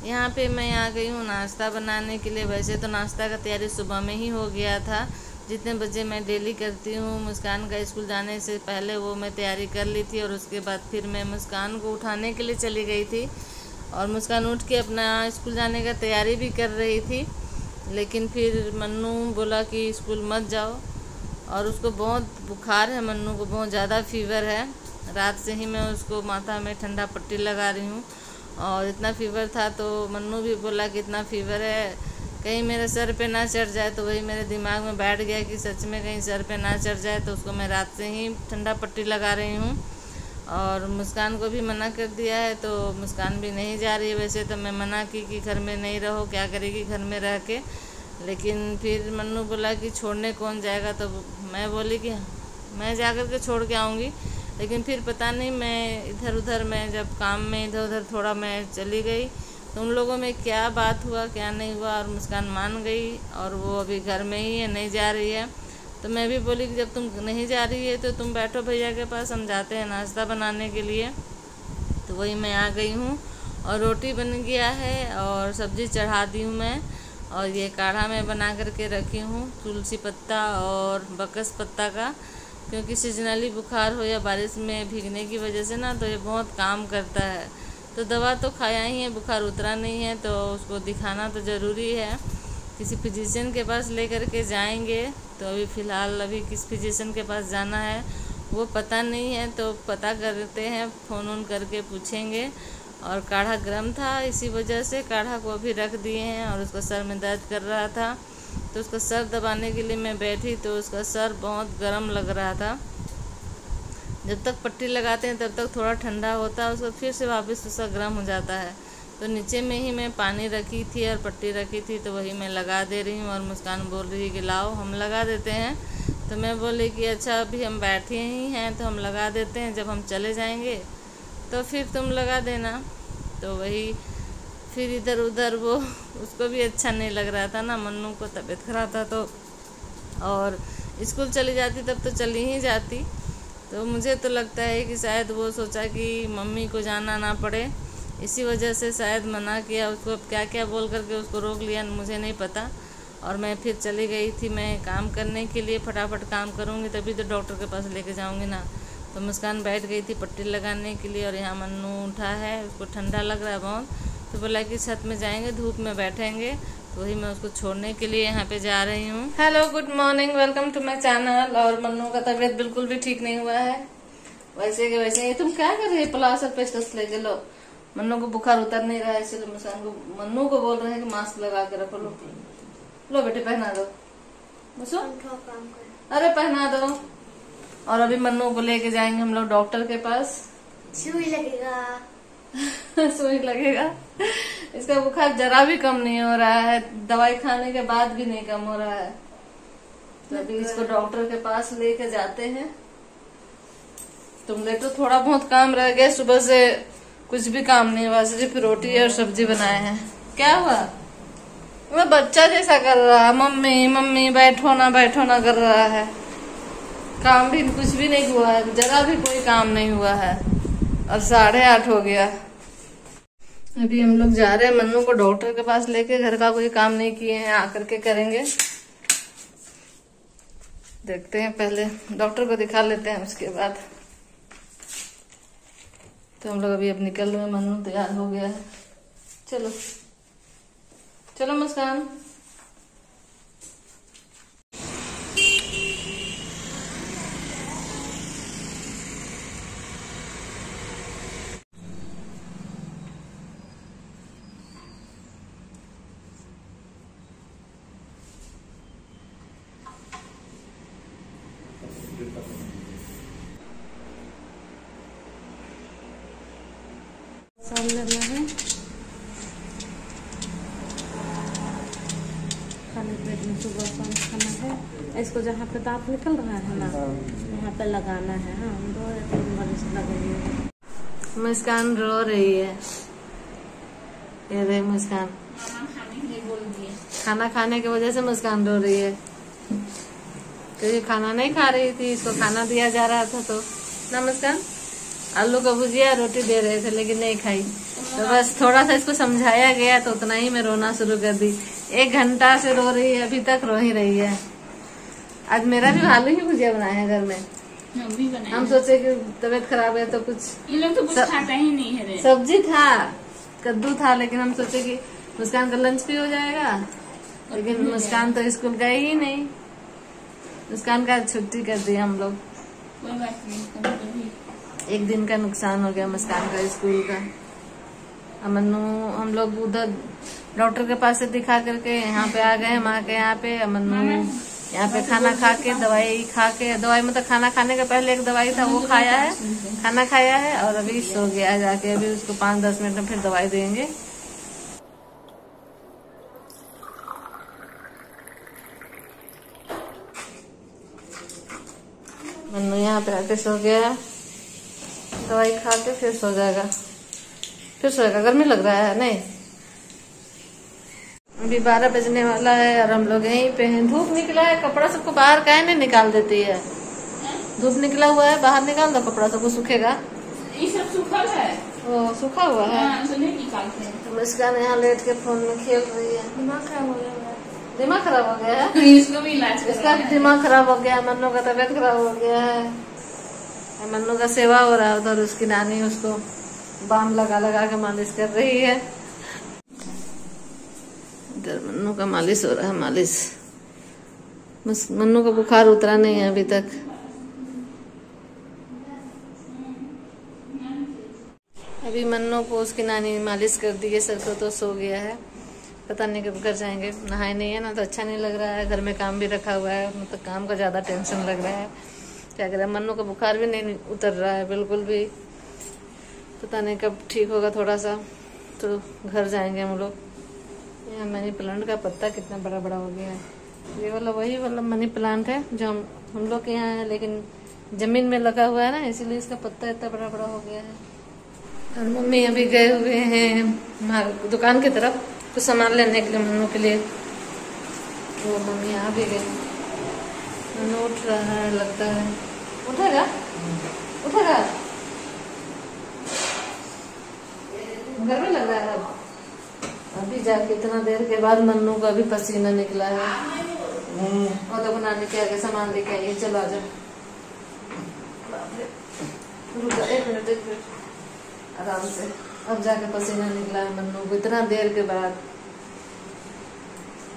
यहाँ पे मैं आ गई हूँ नाश्ता बनाने के लिए। वैसे तो नाश्ता का तैयारी सुबह में ही हो गया था, जितने बजे मैं डेली करती हूँ। मुस्कान का स्कूल जाने से पहले वो मैं तैयारी कर ली थी, और उसके बाद फिर मैं मुस्कान को उठाने के लिए चली गई थी। और मुस्कान उठ के अपना स्कूल जाने का तैयारी भी कर रही थी, लेकिन फिर मन्नू बोला कि स्कूल मत जाओ। और उसको बहुत बुखार है, मन्नू को बहुत ज़्यादा फीवर है। रात से ही मैं उसको माथा में ठंडा पट्टी लगा रही हूँ, और इतना फीवर था तो मन्नू भी बोला कि इतना फीवर है कहीं मेरे सर पे ना चढ़ जाए। तो वही मेरे दिमाग में बैठ गया कि सच में कहीं सर पे ना चढ़ जाए, तो उसको मैं रात से ही ठंडा पट्टी लगा रही हूँ। और मुस्कान को भी मना कर दिया है, तो मुस्कान भी नहीं जा रही है। वैसे तो मैं मना की कि घर में नहीं रहो, क्या करेगी घर में रह के, लेकिन फिर मन्नू बोला कि छोड़ने कौन जाएगा। तो मैं बोली कि मैं जा कर के छोड़ के आऊँगी। लेकिन फिर पता नहीं, मैं इधर उधर, मैं जब काम में इधर उधर थोड़ा मैं चली गई, तो उन लोगों में क्या बात हुआ क्या नहीं हुआ, और मुस्कान मान गई, और वो अभी घर में ही है, नहीं जा रही है। तो मैं भी बोली कि जब तुम नहीं जा रही है तो तुम बैठो भैया के पास, हम जाते हैं नाश्ता बनाने के लिए। तो वही मैं आ गई हूँ, और रोटी बन गया है और सब्ज़ी चढ़ा दी हूँ मैं। और ये काढ़ा मैं बना करके रखी हूँ, तुलसी पत्ता और बकस पत्ता का, क्योंकि सीजनली बुखार हो या बारिश में भीगने की वजह से ना, तो ये बहुत काम करता है। तो दवा तो खाया ही है, बुखार उतरा नहीं है, तो उसको दिखाना तो ज़रूरी है। किसी फिजिशियन के पास ले करके जाएंगे। तो अभी फ़िलहाल अभी किस फिजिशियन के पास जाना है वो पता नहीं है, तो पता करते हैं, फ़ोन ऑन करके पूछेंगे। और काढ़ा गर्म था, इसी वजह से काढ़ा को अभी रख दिए हैं। और उसका सर में दर्द कर रहा था, तो उसका सर दबाने के लिए मैं बैठी, तो उसका सर बहुत गर्म लग रहा था। जब तक पट्टी लगाते हैं तब तक थोड़ा ठंडा होता है, उसको फिर से वापस उसका गर्म हो जाता है। तो नीचे में ही मैं पानी रखी थी और पट्टी रखी थी, तो वही मैं लगा दे रही हूँ। और मुस्कान बोल रही है कि लाओ हम लगा देते हैं। तो मैं बोली कि अच्छा अभी हम बैठे ही हैं तो हम लगा देते हैं, जब हम चले जाएंगे तो फिर तुम लगा देना। तो वही फिर इधर उधर वो उसको भी अच्छा नहीं लग रहा था ना, मन्नू को तबीयत खराब था, तो और स्कूल चली जाती तब तो चली ही जाती। तो मुझे तो लगता है कि शायद वो सोचा कि मम्मी को जाना ना पड़े, इसी वजह से शायद मना किया उसको। क्या क्या बोल करके उसको रोक लिया मुझे नहीं पता। और मैं फिर चली गई थी मैं काम करने के लिए, फटाफट काम करूँगी तभी तो डॉक्टर के पास लेके जाऊँगी ना। तो मुस्कान बैठ गई थी पट्टी लगाने के लिए, और यहाँ मन्नू उठा है, उसको ठंडा लग रहा है बहुत। तो बोला कि छत में जाएंगे, धूप में बैठेंगे। तो वही मैं उसको छोड़ने के लिए यहाँ पे जा रही हूँ। Hello, good morning, welcome to my channel. और मन्नू का तबीयत बिल्कुल भी ठीक नहीं हुआ है, वैसे के वैसे ही। तुम क्या कर रही है? प्लास्टर पेस्टस ले लो, मन्नू को बुखार उतर नहीं रहा है, इसलिए मुस्कान को, मन्नू को बोल रहे हैं कि मास्क लगा के रखो। लो लो बेटे, पहना दो बसो, अरे पहना दो। और अभी मन्नू को लेके जाएंगे हम लोग डॉक्टर के पास। सुई लगेगा सुई लगेगा। इसका बुखार जरा भी कम नहीं हो रहा है, दवाई खाने के बाद भी नहीं कम हो रहा है। तो अभी इसको डॉक्टर के पास लेके जाते हैं। तुमने तो थोड़ा बहुत काम रह गया, सुबह से कुछ भी काम नहीं हुआ, सिर्फ रोटी और सब्जी बनाए हैं। क्या हुआ? वो बच्चा जैसा कर रहा है, मम्मी मम्मी बैठो ना कर रहा है। काम भी कुछ भी नहीं हुआ है, जरा भी कोई काम नहीं हुआ है, और 8:30 हो गया। अभी हम लोग जा रहे हैं मन्नू को डॉक्टर के पास लेके। घर का कोई काम नहीं किए हैं, आकर के करेंगे। देखते हैं, पहले डॉक्टर को दिखा लेते हैं, उसके बाद। तो हम लोग अभी अब निकल रहे हैं, मन्नू तैयार हो गया है। चलो चलो मुस्कान। लेना है, खाली पेट में सुबह शाम खाना है। इसको जहाँ पे दांत निकल रहा है ना, वहाँ पे लगाना है। हाँ, 2 या 3 बार इसे लगेगी। मुस्कान रो रही है, ये रही मुस्कान। खाना खाने की वजह से मुस्कान रो रही है, क्योंकि खाना नहीं खा रही थी, इसको खाना दिया जा रहा था। तो ना मुस्कान, आलू का भुजिया रोटी दे रहे थे लेकिन नहीं खाई, तो बस थोड़ा सा इसको समझाया गया तो उतना ही मैं रोना शुरू कर दी। 1 घंटा से रो रही है, अभी तक रो ही रही है। आज मेरा भी आलू ही भुजिया बनाया है घर में। हम सोचे कि तबीयत खराब है तो कुछ, ये लोग तो कुछ खाता ही नहीं है रे। सब्जी था, कद्दू था, लेकिन हम सोचे कि मुस्कान का लंच भी हो जाएगा। लेकिन मुस्कान तो स्कूल गए ही नहीं, मुस्कान का छुट्टी कर दी हम लोग। कोई बात नहीं, कभी 1 दिन का नुकसान हो गया मुस्कान का स्कूल का। अमन्नू हम लोग उधर डॉक्टर के पास से दिखा करके यहाँ पे आ गए, माँ के यहाँ पे। अमन्नू यहाँ पे खाना खा के, दवाई खा के, दवाई मतलब खाना खाने के पहले एक दवाई था वो खाया है, खाना खाया है और अभी सो गया जाके। अभी उसको 5-10 मिनट में फिर दवाई देंगे। मन्नू यहाँ पे आके सो गया, दवाई खा के फिर सो जाएगा, फिर सोएगा। गर्मी लग रहा है नहीं? अभी 12 बजने वाला है और हम लोग यहीं पे हैं। धूप निकला है, कपड़ा सबको बाहर काहे नहीं निकाल देती है? धूप निकला हुआ है, बाहर निकाल दो, कपड़ा सबको सूखेगा। ये सब सूखा है। वो सूखा हुआ है। निकालते मुस्कान यहाँ लेट के फोन में खेल रही है। दिमाग खराब हो गया है। दिमाग खराब हो गया है, इसको भी इलाज इसका दिमाग खराब हो गया है। मन्नू का तबीयत खराब हो गया है। मन्नू का सेवा हो रहा है उधर, उसकी नानी उसको बाम लगा लगा के मालिश कर रही है। इधर मन्नू का मालिश हो रहा है, मालिश। मन्नू का बुखार उतरा नहीं है अभी तक। अभी मन्नू को उसकी नानी मालिश कर दी है सर को, तो सो गया है। पता नहीं कब घर जाएंगे। नहाए नहीं है ना तो अच्छा नहीं लग रहा है। घर में काम भी रखा हुआ है, मतलब काम का ज्यादा टेंशन लग रहा है। क्या करें, मन्नू का बुखार भी नहीं उतर रहा है बिल्कुल भी। पता नहीं कब ठीक होगा थोड़ा सा तो घर जाएंगे हम लोग। यहाँ मनी प्लांट का पत्ता कितना बड़ा बड़ा हो गया है। ये वाला वही वाला मनी प्लांट है जो हम लोग के यहाँ है, लेकिन जमीन में लगा हुआ है ना, इसीलिए इसका पत्ता इतना बड़ा बड़ा हो गया है। और मम्मी अभी गए हुए हैं दुकान की तरफ कुछ सामान लेने के लिए मन्नू के लिए। वो मम्मी आ भी गई। मन्नू उठ रहा है लगता है। उठेगा उठेगा, घर में लग रहा है। अभी जाके इतना देर के बाद मन्नू का भी पसीना निकला है। और तो नानी के आगे सामान लेके आइए, चलो आ जाओ। रुको 1 मिनट आराम से। अब जाके पसीना निकला है मन्नू को इतना देर के बाद।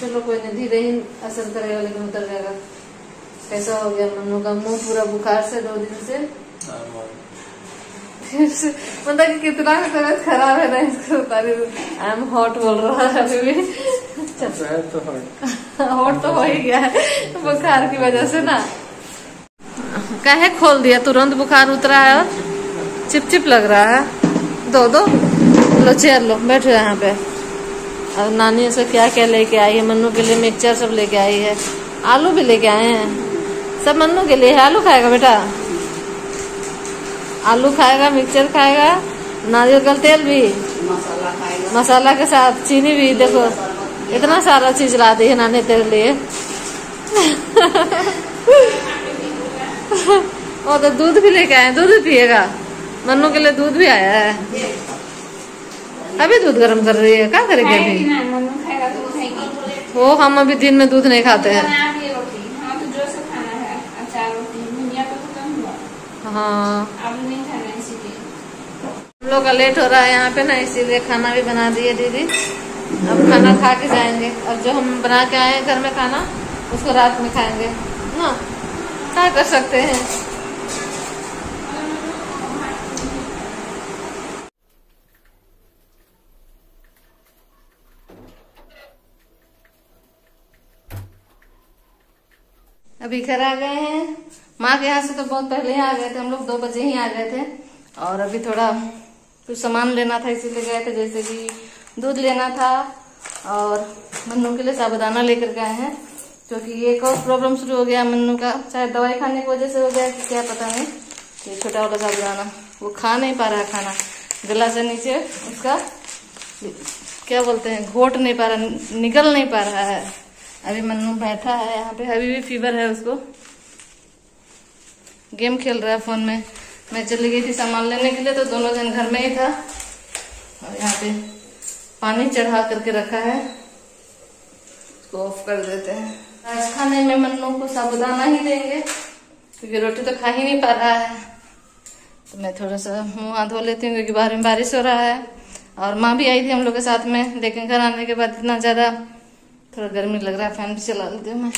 चलो कोई नहीं, धीरे ही असर करेगा लेकिन उतर जाएगा। कैसा हो गया मन्नू का मुंह पूरा बुखार से 2 दिन से। मतलब कि कितना तबीयत खराब है ना, इसको बता रही हूँ। आई एम हॉट बोल रहा है अभी भी। हॉट तो हो ही गया है बुखार की वजह से ना। काहे खोल दिया, तुरंत बुखार उतरा है और चिपचिप लग रहा है। दो लो चेयर लो, बैठो यहाँ पे। और नानी से क्या क्या लेके आई है मन्नू के लिए। मिक्सचर सब लेके आई है, आलू भी लेके आए हैं, सब मन्नू के लिए है। आलू खाएगा बेटा, आलू खाएगा, मिक्सचर खाएगा, नारियल का तेल भी, मसाला के साथ चीनी भी। देखो इतना सारा चीज ला दी है नानी तेरे लिए। और तो दूध भी लेके आए, दूध भी पिएगा। मन्नू के लिए दूध भी आया है। अभी दूध गर्म कर रही है, क्या करेगी अभी? वो हम अभी दिन में दूध नहीं खाते हैं। हाँ हम लोग का लेट हो रहा है यहाँ पे ना, इसीलिए खाना भी बना दिए दीदी। अब खाना खा के जाएंगे। अब जो हम बना के आए हैं घर में खाना, उसको रात में खाएंगे ना। क्या कर सकते हैं। अभी घर आ गए हैं। माँ के यहाँ से तो बहुत पहले ही आ गए थे हम लोग, 2 बजे ही आ गए थे। और अभी थोड़ा कुछ सामान लेना था इसीलिए गए थे, जैसे कि दूध लेना था और मन्नू के लिए साबुदाना लेकर के आए हैं। क्योंकि ये एक और प्रॉब्लम शुरू हो गया मन्नू का, शायद दवाई खाने की वजह से हो गया कि क्या पता नहीं। ये छोटा वाला साबुदाना वो खा नहीं पा रहा है खाना, गला से नीचे उसका क्या बोलते हैं, घोट नहीं पा रहा, निकल नहीं पा रहा है। अभी मन्नू बैठा है यहाँ पे, अभी भी फीवर है उसको, गेम खेल रहा है फोन में। मैं चली गई थी सामान लेने के लिए तो दोनों जन घर में ही था। और यहाँ पे पानी चढ़ा करके रखा है, इसको ऑफ कर देते हैं। आज खाने में मन्नू को साबुदाना ही देंगे क्योंकि रोटी तो खा ही नहीं पा रहा है। तो मैं थोड़ा सा मुंह हाथ धो लेती हूँ क्योंकि बाहर में बारिश हो रहा है। और माँ भी आई थी हम लोग के साथ में, लेकिन घर आने के बाद इतना ज्यादा थोड़ा गर्मी लग रहा है, फैन भी चला लेती हूँ मैं।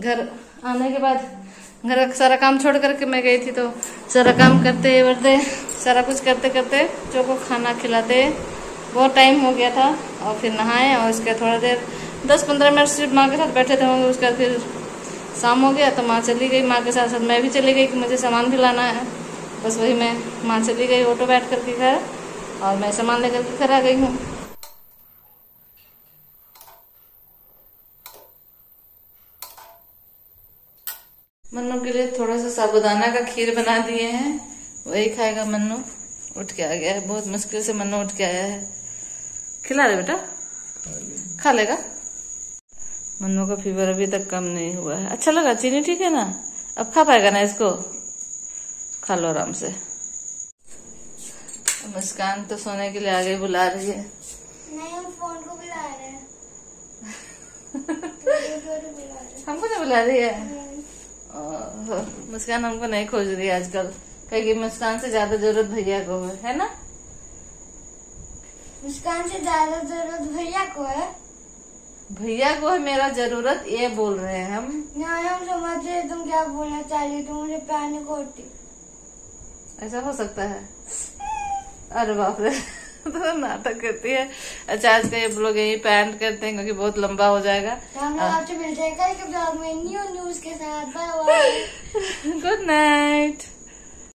घर आने के बाद घर का सारा काम छोड़ करके मैं गई थी, तो सारा काम करते वर्ते सारा कुछ करते करते बच्चों को खाना खिलाते बहुत टाइम हो गया था। और फिर नहाए और उसके थोड़ा देर 10-15 मिनट सिर्फ माँ के साथ बैठे थे होंगे। उसके बाद फिर शाम हो गया तो माँ चली गई, माँ के साथ साथ मैं भी चली गई कि मुझे सामान भी लाना है। बस वही मैं माँ चली गई ऑटो बैठ करके घर, और मैं सामान लेकर के घर आ गई हूँ। मन्नू के लिए थोड़ा सा साबुदाना का खीर बना दिए हैं, वही खाएगा मन्नू। उठ के आ गया है, बहुत मुश्किल से मन्नू उठ के आया है। खिला दे बेटा, खा लेगा। मन्नू का फीवर अभी तक कम नहीं हुआ है। अच्छा लगा चीनी, ठीक है ना? अब खा पाएगा ना इसको? खा लो आराम से। मुस्कान तो सोने के लिए आगे बुला रही है। नहीं, हम फोन को बुला रहे हैं। हमको नहीं बुला रही है? मुस्कान हमको नहीं खोज रही है आजकल, कहेगी मुस्कान से ज्यादा जरूरत भैया को है ना? मुस्कान से ज्यादा जरूरत भैया को है। भैया को है मेरा जरूरत, ये बोल रहे हैं हम। नहीं, हम समझ रहे तुम क्या बोलना चाह रही, तुम मुझे प्यार नहीं करती। ऐसा हो सकता है? अरे बाप रे तो नाटक करती है। अच्छा, आज का ये ब्लॉग यही पैंट करते हैं क्योंकि बहुत लंबा हो जाएगा। तो हम लोग आपसे मिल जाएगा एक ब्लॉग में न्यू न्यूज के साथ। Bye bye. Good night.